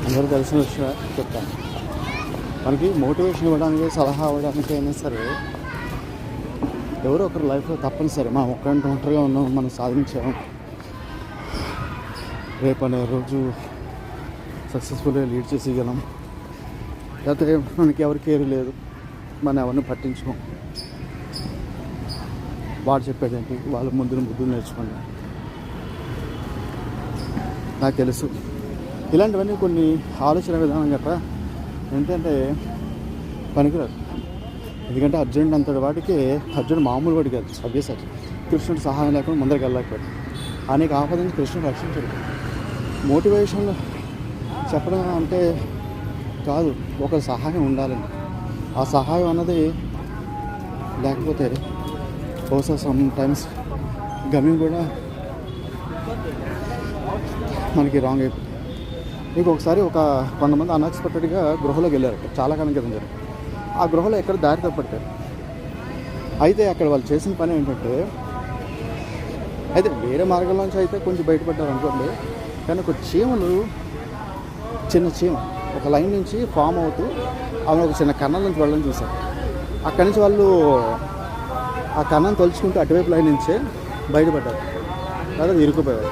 అందరూ తెలిసిన విషయం చెప్తాను. మనకి మోటివేషన్ ఇవ్వడానికి, సలహా ఇవ్వడానికి అయినా సరే ఎవరో ఒకరు లైఫ్లో తప్పనిసరి. మనం ఒంటరిగా ఉన్నాం, మనం సాధించాము, రేపు అనే రోజు సక్సెస్ఫుల్గా లీడ్ చేసేయగలం. లేకపోతే మనకి ఎవరి కేర్ లేదు, మనం ఎవరిని పట్టించుకోం. వాడు చెప్పేదేంటి, వాళ్ళ ముద్దులు నేర్చుకోండి. నాకు తెలుసు ఇలాంటివన్నీ కొన్ని ఆలోచన విధానం గట్రా ఏంటంటే పనికిరాదు. ఎందుకంటే అర్జునుడు అంతటి వాటికి, అర్జునుడు మామూలు వాడికి కాదు, సభ్యసాచి. కృష్ణుడు సహాయం లేకుండా ముందరికి వెళ్ళలేకపోయాడు. అనేక ఆపద నుంచి కృష్ణుడు రక్షించాడు. మోటివేషన్ చెప్పడం అంటే కాదు, ఒక సహాయం ఉండాలని. ఆ సహాయం అన్నది లేకపోతే బహుశా సమ్ టైమ్స్ గమ్యం కూడా మనకి రాంగ్ అయిపోతుంది. మీకు ఒకసారి కొంతమంది అన్ఎక్స్పెక్టెడ్గా గృహలోకి వెళ్ళారు, చాలా కాలం క్రితం జరిగింది. ఆ గృహలో ఎక్కడ దారి తప్పట్టారు. అయితే అక్కడ వాళ్ళు చేసిన పని ఏంటంటే, అయితే వేరే మార్గంలోంచి అయితే కొంచెం బయటపడ్డారు అనుకోండి, కానీ ఒక చిన్న చీమ ఒక లైన్ నుంచి ఫామ్ అవుతూ ఆమె ఒక చిన్న కన్నం నుంచి వెళ్ళడం చూశారు. అక్కడి నుంచి వాళ్ళు ఆ కన్నం తలుచుకుంటూ అటువైపు లైన్ నుంచే బయటపడ్డారు, లేదా ఇరుక్కుపోయారు.